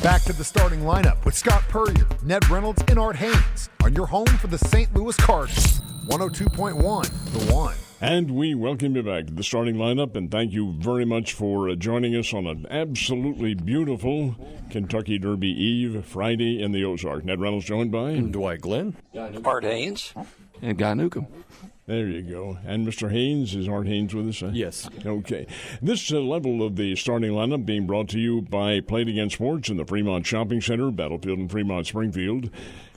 Back to the starting lineup with Scott Purrier, Ned Reynolds, and Art Haynes on your home for the St. Louis Cardinals. 102.1 The One. And we welcome you back to the starting lineup, and thank you very much for joining us on an absolutely beautiful Kentucky Derby Eve, Friday in the Ozark. Ned Reynolds joined by Dwight Glenn, Art Haynes, and Guy Newcomb. There you go. And Mr. Haynes, is Art Haynes with us? Yes. Okay. This level of the starting lineup being brought to you by Play It Again Sports in the Fremont Shopping Center, Battlefield in Fremont, Springfield.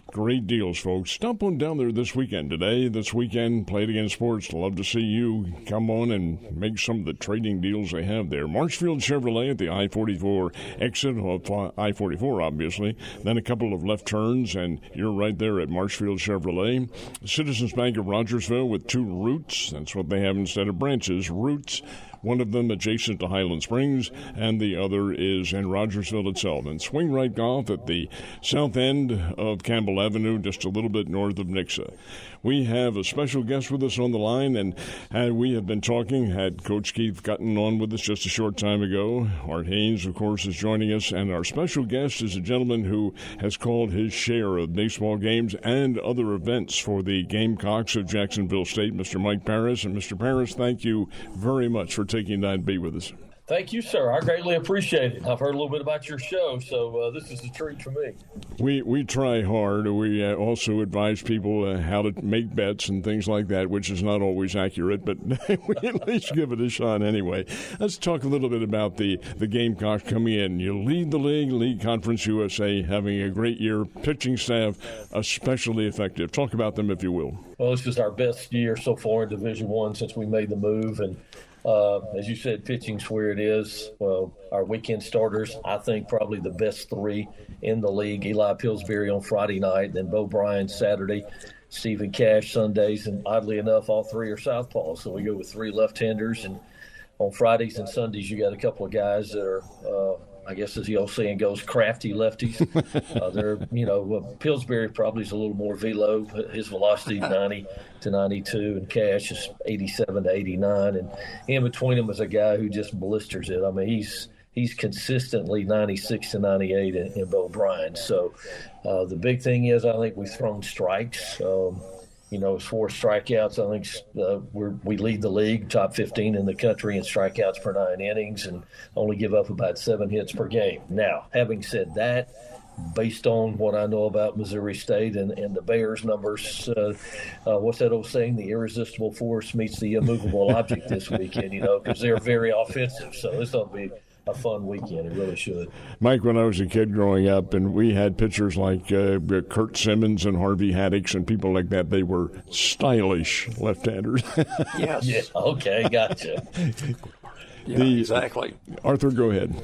Great deals, folks. Stop on down there this weekend. This weekend, Play It Again Sports. Love to see you. Come on and make some of the trading deals they have there. Marshfield Chevrolet at the I-44 exit of I-44, obviously. Then a couple of left turns, and you're right there at Marshfield Chevrolet. Citizens Bank of Rogersville with 2 routes. That's what they have instead of branches. Routes. One of them adjacent to Highland Springs, and the other is in Rogersville itself. And Swing Right Golf at the south end of Campbell Avenue, just a little bit north of Nixa. We have a special guest with us on the line, and we have been talking, had Coach Keith Gutton on with us just a short time ago. Art Haynes, of course, is joining us, and our special guest is a gentleman who has called his share of baseball games and other events for the Gamecocks of Jacksonville State, Mr. Mike Parris. And Mr. Parris, thank you very much for taking time to be with us. Thank you, sir. I greatly appreciate it. I've heard a little bit about your show, so this is a treat for me. We try hard. We also advise people how to make bets and things like that, which is not always accurate, but we at least give it a shot anyway. Let's talk a little bit about the Gamecocks coming in. You lead the league Conference USA, having a great year. Pitching staff, especially effective. Talk about them, if you will. Well, this is our best year so far in Division I since we made the move, and as you said, pitching's where it is. Well, our weekend starters, I think probably the best 3 in the league. Eli Pillsbury on Friday night, then Bo Bryan Saturday, Stephen Cash Sundays, and oddly enough, all 3 are southpaws. So we go with 3 left-handers, and on Fridays and Sundays, you got a couple of guys that are I guess as the old saying goes, crafty lefties. Pillsbury probably is a little more velo. His velocity 90 to 92, and Cash is 87 to 89. And in between them is a guy who just blisters it. I mean, he's consistently 96 to 98 in Bo Bryan. So the big thing is I think we've thrown strikes. As far as strikeouts, I think we lead the league, top 15 in the country in strikeouts per 9 innings, and only give up about 7 hits per game. Now, having said that, based on what I know about Missouri State and the Bears numbers, what's that old saying? The irresistible force meets the immovable object this weekend, because they're very offensive. So this will be a fun weekend. It really should. Mike, when I was a kid growing up, and we had pitchers like Kurt Simmons and Harvey Haddix and people like that, they were stylish left-handers. Yes. Yeah, okay, gotcha. Exactly. Arthur, go ahead.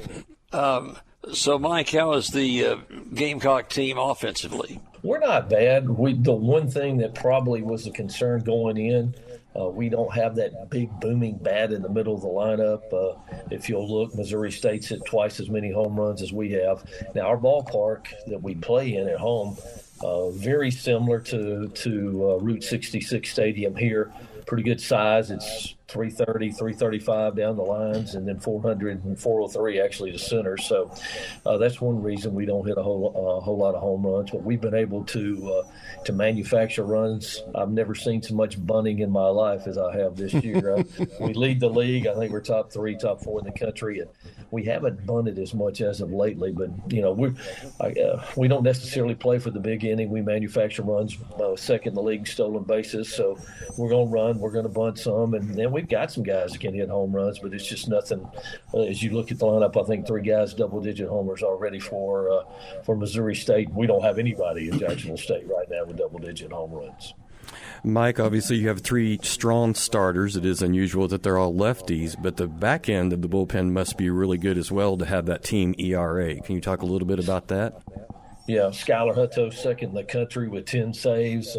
So, Mike, how is the Gamecock team offensively? We're not bad. The one thing that probably was a concern going in, we don't have that big booming bat in the middle of the lineup. If you'll look, Missouri State's hit twice as many home runs as we have. Now, our ballpark that we play in at home, very similar to Route 66 Stadium here. Pretty good size. It's 330, 335 down the lines, and then 400 and 403 actually to center. So that's one reason we don't hit a whole lot of home runs. But we've been able to manufacture runs. I've never seen so much bunting in my life as I have this year. We lead the league. I think we're top 3, top 4 in the country, and we haven't bunted as much as of lately. But we don't necessarily play for the big inning. We manufacture runs, second in the league in stolen bases. So we're going to run. We're going to bunt some, and then we've got some guys that can hit home runs, but it's just nothing. As you look at the lineup, I think 3 guys double-digit homers already for Missouri State. We don't have anybody in Jacksonville State right now with double-digit home runs. Mike, obviously you have 3 strong starters. It is unusual that they're all lefties, but the back end of the bullpen must be really good as well to have that team ERA. Can you talk a little bit about that? Yeah, Skylar Hutto, second in the country with 10 saves.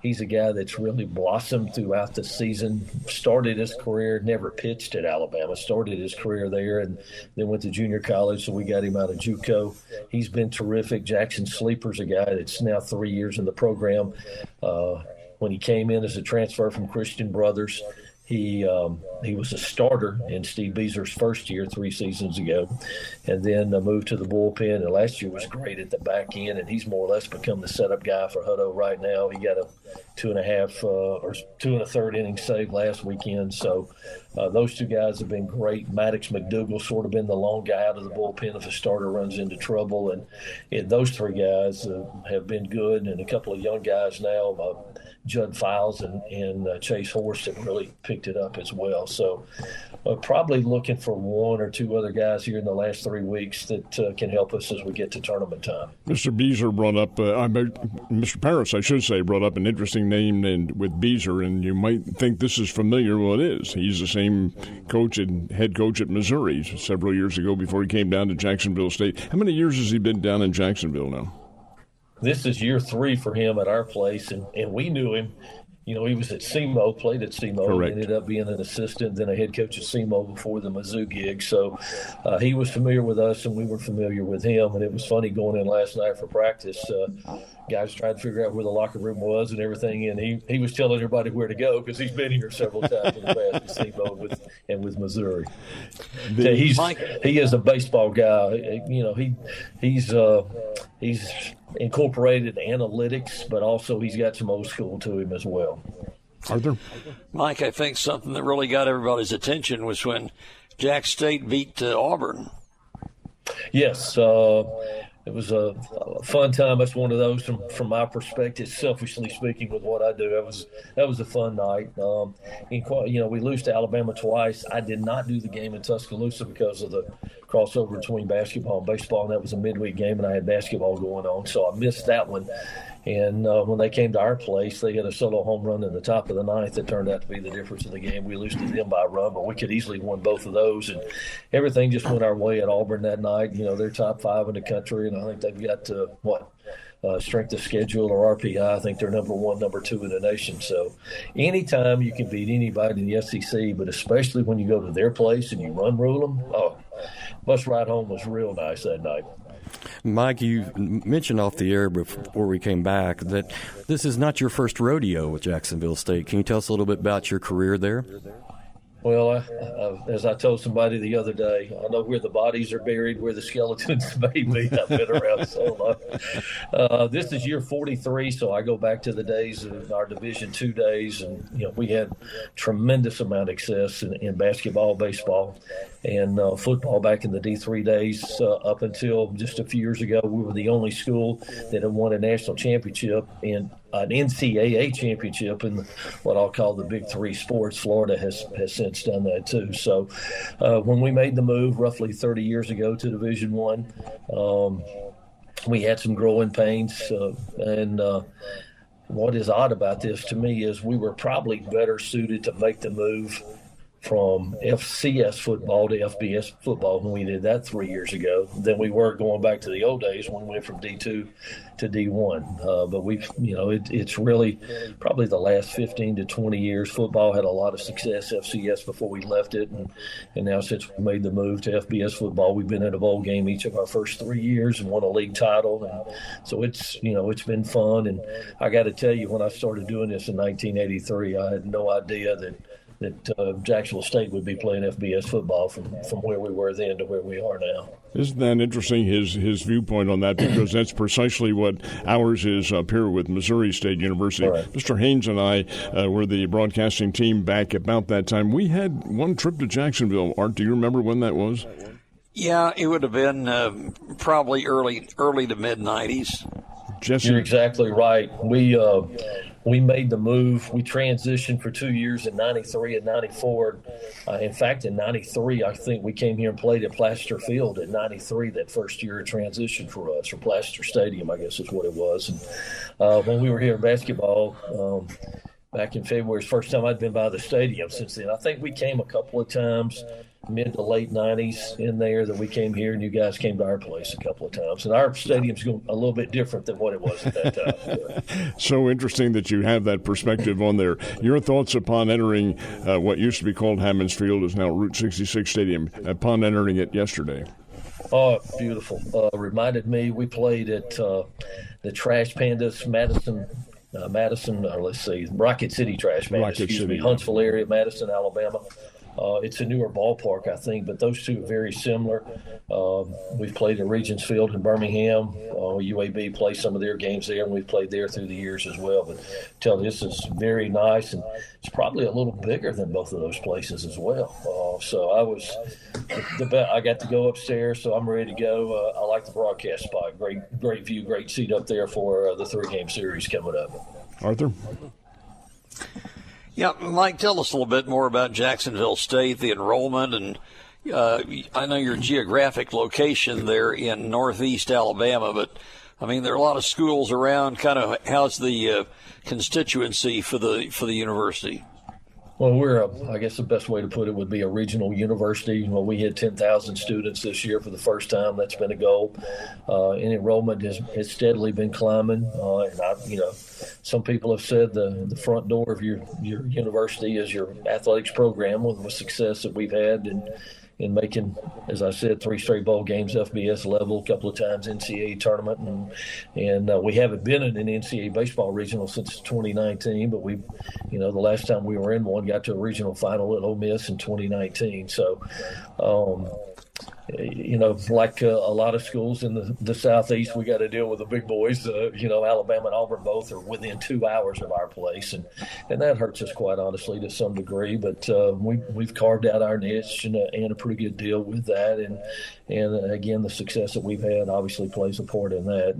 He's a guy that's really blossomed throughout the season. Started his career, never pitched at Alabama. Started his career there and then went to junior college, so we got him out of JUCO. He's been terrific. Jackson Sleeper's a guy that's now 3 years in the program. When he came in as a transfer from Christian Brothers, He was a starter in Steve Beezer's first year 3 seasons ago, and then moved to the bullpen. And last year was great at the back end, and he's more or less become the setup guy for Hutto right now. He got a 2.5 or 2 1/3 inning save last weekend. So those two guys have been great. Maddox McDougal's sort of been the lone guy out of the bullpen if a starter runs into trouble, and those 3 guys have been good, and a couple of young guys now. Judd Files and Chase Horst have really picked it up as well. So probably looking for 1 or 2 other guys here in the last 3 weeks that can help us as we get to tournament time. Mr. Beezer brought up, Mr. Parris, I should say, brought up an interesting name with Beezer, and you might think this is familiar. Well, it is. He's the same coach and head coach at Missouri several years ago before he came down to Jacksonville State. How many years has he been down in Jacksonville now? This is year 3 for him at our place, and we knew him. You know, he was at SEMO, played at SEMO, Correct. Ended up being an assistant, then a head coach at SEMO before the Mizzou gig. So he was familiar with us, and we were familiar with him. And it was funny going in last night for practice. Guys tried to figure out where the locker room was and everything, and he was telling everybody where to go because he's been here several times in the past at SEMO and with Missouri. He is a baseball guy. You know, he's incorporated analytics, but also he's got some old school to him as well. Arthur? Mike, I think something that really got everybody's attention was when Jack State beat Auburn. Yes, it was a fun time. That's one of those from my perspective, selfishly speaking, with what I do. That was a fun night. We lose to Alabama twice. I did not do the game in Tuscaloosa because of the crossover between basketball and baseball, and that was a midweek game, and I had basketball going on, so I missed that one. And when they came to our place, they had a solo home run in the top of the ninth that turned out to be the difference of the game. We lost to them by a run, but we could easily won both of those. And everything just went our way at Auburn that night. You know, they're top 5 in the country, and I think they've got strength of schedule or RPI. I think they're number 1, number 2 in the nation. So anytime you can beat anybody in the SEC, but especially when you go to their place and you run rule them, bus ride home was real nice that night. Mike, you mentioned off the air before we came back that this is not your first rodeo with Jacksonville State. Can you tell us a little bit about your career there? Well, as I told somebody the other day, I know where the bodies are buried, where the skeletons may be. I've been around so long. This is year 43, so I go back to the days of our Division II days, and we had tremendous amount of success in basketball, baseball, and football back in the D3 days. Up until just a few years ago, we were the only school that had won a national championship in an NCAA championship in what I'll call the Big 3 sports. Florida has since done that too. So when we made the move roughly 30 years ago to Division I, we had some growing pains. And what is odd about this to me is we were probably better suited to make the move from FCS football to FBS football when we did that 3 years ago than we were going back to the old days when we went from D2 to D1. But it's really probably the last 15 to 20 years. Football had a lot of success, FCS, before we left it. And now since we made the move to FBS football, we've been in a bowl game each of our first 3 years and won a league title. And so it's been fun. And I got to tell you, when I started doing this in 1983, I had no idea that Jacksonville State would be playing FBS football from where we were then to where we are now. Isn't that interesting, his viewpoint on that, because that's precisely what ours is up here with Missouri State University. Right. Mr. Haynes and I were the broadcasting team back about that time. We had one trip to Jacksonville. Art, do you remember when that was? Yeah, it would have been probably early to mid-'90s. Jesse? You're exactly right. We made the move. We transitioned for 2 years in 93 and 94. In fact, in 93, I think we came here and played at Plaster Field in 93, that first year of transition for us, or Plaster Stadium, I guess is what it was. And when we were here in basketball back in February, it's the first time I'd been by the stadium since then. I think we came a couple of times mid to late 90s in there that we came here, and you guys came to our place a couple of times. And our stadium's a little bit different than what it was at that time. So interesting that you have that perspective on there. Your thoughts upon entering what used to be called Hammons Field is now Route 66 Stadium, upon entering it yesterday. Oh, beautiful. Reminded me, we played at the Trash Pandas Madison Madison, or let's see, Rocket City Trash Man, Huntsville area, Madison, Alabama. It's a newer ballpark, I think, but those two are very similar. We've played at Regents Field in Birmingham. UAB plays some of their games there, and we've played there through the years as well. But tell you, this is very nice, and it's probably a little bigger than both of those places as well. So I got to go upstairs, so I'm ready to go. I like the broadcast spot. Great view, great seat up there for the 3-game series coming up. Arthur? Yeah, Mike, tell us a little bit more about Jacksonville State, the enrollment, and I know your geographic location there in northeast Alabama, but, I mean, there are a lot of schools around. Kind of how's the constituency for the university? Well, I guess the best way to put it would be a regional university. Well, we had 10,000 students this year for the first time. That's been a goal. And enrollment has steadily been climbing. Some people have said the front door of your university is your athletics program with the success that we've had in making, as I said, 3 straight bowl games, FBS level, a couple of times NCAA tournament, and we haven't been in an NCAA baseball regional since 2019. But the last time we were in one, got to a regional final at Ole Miss in 2019. So, like a lot of schools in the Southeast, we got to deal with the big boys. Alabama and Auburn both are within 2 hours of our place, and that hurts us quite honestly to some degree. But we've carved out our niche and a pretty good deal with that. And again, the success that we've had obviously plays a part in that.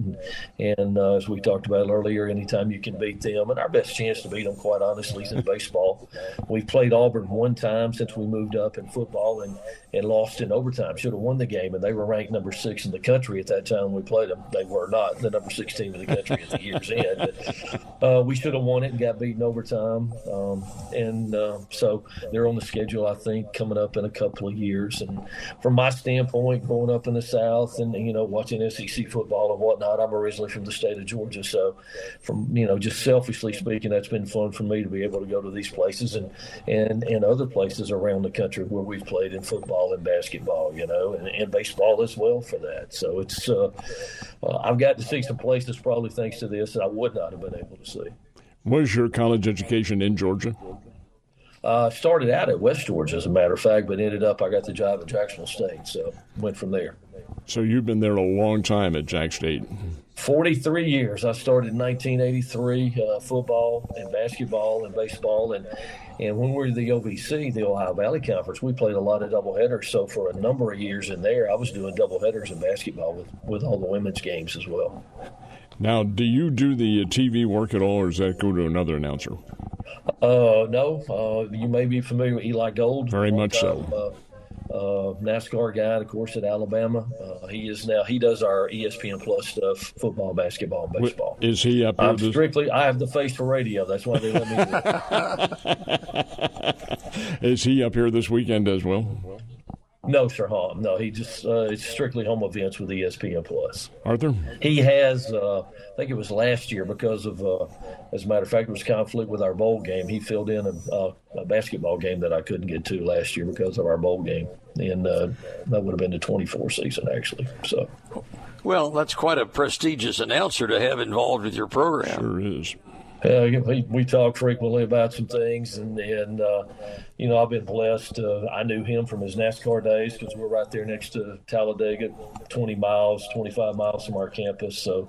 And as we talked about earlier, anytime you can beat them, and our best chance to beat them, quite honestly, is in baseball. We've played Auburn one time since we moved up in football and lost in overtime. Should have won the game, and they were ranked number 6 in the country at that time when we played them. They were not the number 6 team in the country at the year's end. But we should have won it and got beaten overtime. So they're on the schedule, I think, coming up in a couple of years. And from my standpoint, growing up in the South and, watching SEC football and whatnot, I'm originally from the state of Georgia. So from, just selfishly speaking, that's been fun for me to be able to go to these places and other places around the country where we've played in football and basketball, and baseball as well for that. So it's I've got to see some places probably thanks to this that I would not have been able to see. Was your college education in Georgia? Started out at West Georgia, as a matter of fact, but ended up I got the job at Jacksonville State, so went from there. So you've been there a long time at Jack State. 43 years. I started in 1983, football and basketball and baseball. And when we were the OVC, the Ohio Valley Conference, we played a lot of doubleheaders. So for a number of years in there, I was doing doubleheaders in basketball with all the women's games as well. Now, do you do the TV work at all, or does that go to another announcer? No. You may be familiar with Eli Gold. Very much so. NASCAR guy, of course, at Alabama. He does our ESPN Plus stuff, football, basketball, and baseball. Is he up here? I have the face for radio. That's why they let me do it. Is he up here this weekend as well? No, sir, no. He just it's strictly home events with ESPN Plus. Arthur? He has, I think it was last year because of, as a matter of fact, it was conflict with our bowl game. He filled in a basketball game that I couldn't get to last year because of our bowl game, and that would have been the 24 season actually. So, well, that's quite a prestigious announcer to have involved with your program. Sure is. We talk frequently about some things, and I've been blessed. I knew him from his NASCAR days because we're right there next to Talladega, 25 miles from our campus, so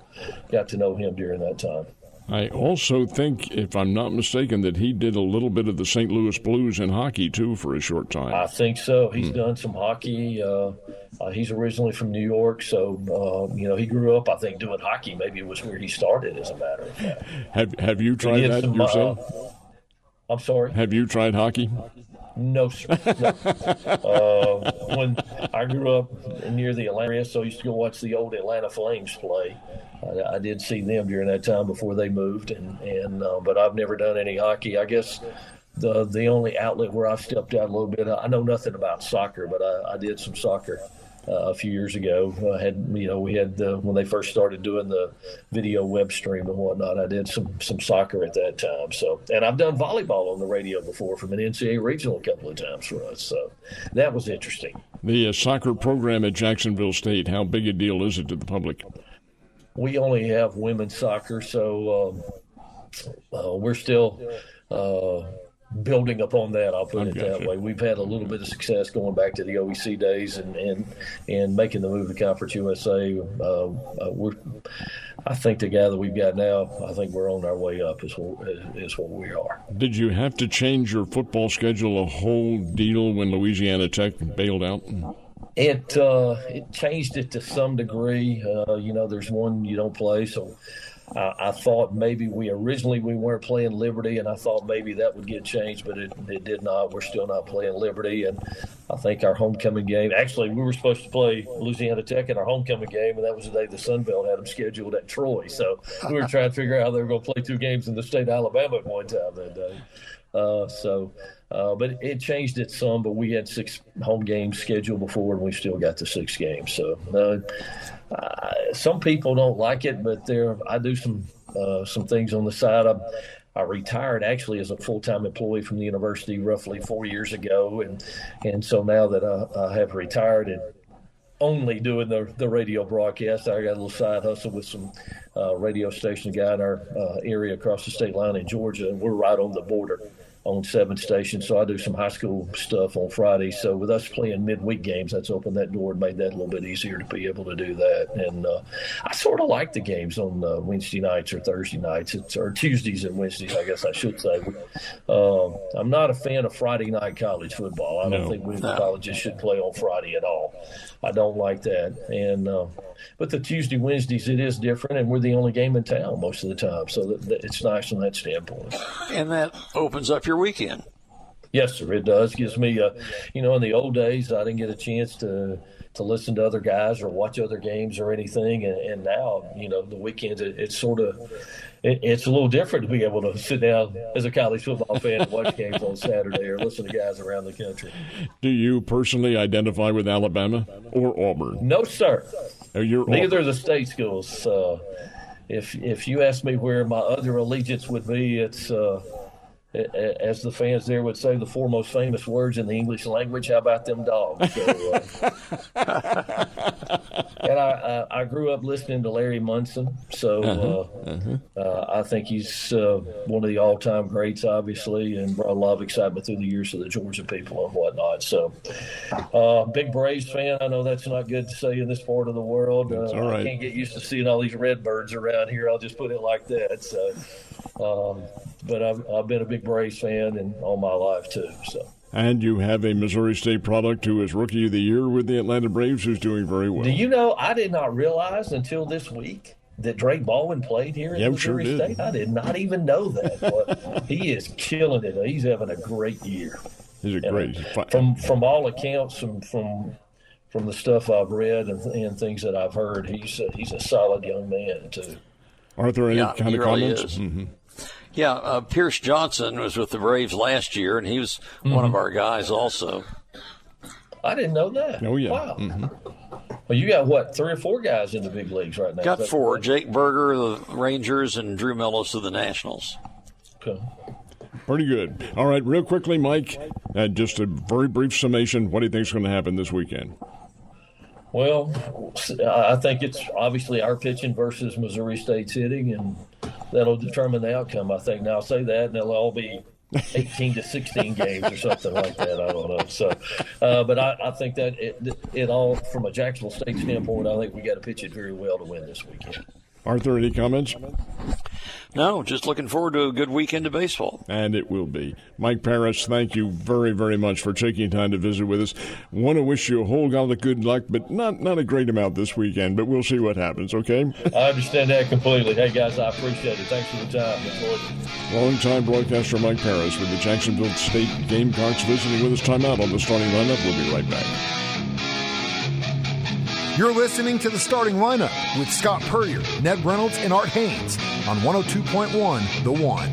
got to know him during that time. I also think, if I'm not mistaken, that he did a little bit of the St. Louis Blues in hockey, too, for a short time. I think so. He's done some hockey. He's originally from New York, so, he grew up, I think, doing hockey. Maybe it was where he started, as a matter of fact. Have you tried that yourself? I'm sorry? Have you tried hockey? No, sir. No. When I grew up near the Atlanta area, so I used to go watch the old Atlanta Flames play. I did see them during that time before they moved, but I've never done any hockey. I guess the only outlet where I've stepped out a little bit, I know nothing about soccer, but I did some soccer a few years ago. We had when they first started doing the video web stream and whatnot, I did some soccer at that time. So, and I've done volleyball on the radio before from an NCAA regional a couple of times for us. So that was interesting. The soccer program at Jacksonville State, how big a deal is it to the public? We only have women's soccer, so we're still building upon that. I'll put it that way. We've had a little bit of success going back to the OEC days and making the move to Conference USA. I think the guy that we've got now, I think we're on our way up is what we are. Did you have to change your football schedule a whole deal when Louisiana Tech bailed out? It changed it to some degree. There's one you don't play, so I thought maybe we weren't playing Liberty, and I thought maybe that would get changed, but it did not. We're still not playing Liberty, and I think our homecoming game – actually, we were supposed to play Louisiana Tech in our homecoming game, and that was the day the Sun Belt had them scheduled at Troy. So we were trying to figure out how they were going to play 2 games in the state of Alabama at one time that day. But it changed it some, but we had 6 home games scheduled before, and we still got the 6 games. So some people don't like it, but I do some things on the side. I retired actually as a full-time employee from the university roughly 4 years ago, and so now that I have retired and only doing the radio broadcast, I got a little side hustle with some radio station guy in our area across the state line in Georgia, and we're right on the border on 7 stations. So I do some high school stuff on Friday. So with us playing midweek games, that's opened that door and made that a little bit easier to be able to do that. And I sort of like the games on Wednesday nights or Thursday nights, or Tuesdays and Wednesdays, I guess I should say. I'm not a fan of Friday night college football. I don't think colleges should play on Friday at all. I don't like that. And but the Tuesday, Wednesdays, it is different, and we're the only game in town most of the time. So it's nice from that standpoint. And that opens up your weekend. Yes, sir, it does. Gives me, in the old days, I didn't get a chance to listen to other guys or watch other games or anything. And now, the weekends, it's sort of – it's a little different to be able to sit down as a college football fan and watch games on Saturday or listen to guys around the country. Do you personally identify with Alabama or Auburn? No, sir. Neither of the state schools. If you ask me where my other allegiance would be, it's as the fans there would say, the 4 most famous words in the English language. How about them dogs? So, and I grew up listening to Larry Munson, so I think he's one of the all-time greats, obviously, and brought a lot of excitement through the years to the Georgia people and whatnot. So, big Braves fan. I know that's not good to say in this part of the world. That's all right. I can't get used to seeing all these Redbirds around here. I'll just put it like that. So, but I've been a big Braves fan and all my life too. So. And you have a Missouri State product who is Rookie of the Year with the Atlanta Braves, who's doing very well. Do you know, I did not realize until this week that Drake Baldwin played here in Missouri State. I did not even know that. But he is killing it. He's having a great year. He's great. From all accounts, from the stuff I've read and things that I've heard, he's a solid young man too. Arthur, any kind of comments? Mm-hmm. Yeah, Pierce Johnson was with the Braves last year, and he was one of our guys also. I didn't know that. Oh, yeah. Wow. Mm-hmm. Well, you got, 3 or 4 guys in the big leagues right now? Got 4. Jake Berger of the Rangers and Drew Millis of the Nationals. Okay. Pretty good. All right, real quickly, Mike, just a very brief summation. What do you think is going to happen this weekend? Well, I think it's obviously our pitching versus Missouri State's hitting, and that'll determine the outcome, I think. Now, I'll say that, and they'll all be 18 to 16 games or something like that. I don't know. So, but I think that it all, from a Jacksonville State standpoint, I think we got to pitch it very well to win this weekend. Arthur, any comments? No, just looking forward to a good weekend of baseball. And it will be. Mike Parris, thank you very, very much for taking time to visit with us. Want to wish you a whole lot of good luck, but not a great amount this weekend, but we'll see what happens, okay? I understand that completely. Hey, guys, I appreciate it. Thanks for the time. Long-time broadcaster Mike Parris with the Jacksonville State Gamecocks visiting with us. Time out on the starting lineup. We'll be right back. You're listening to the starting lineup with Scott Purrier, Ned Reynolds, and Art Haynes on 102.1 The One.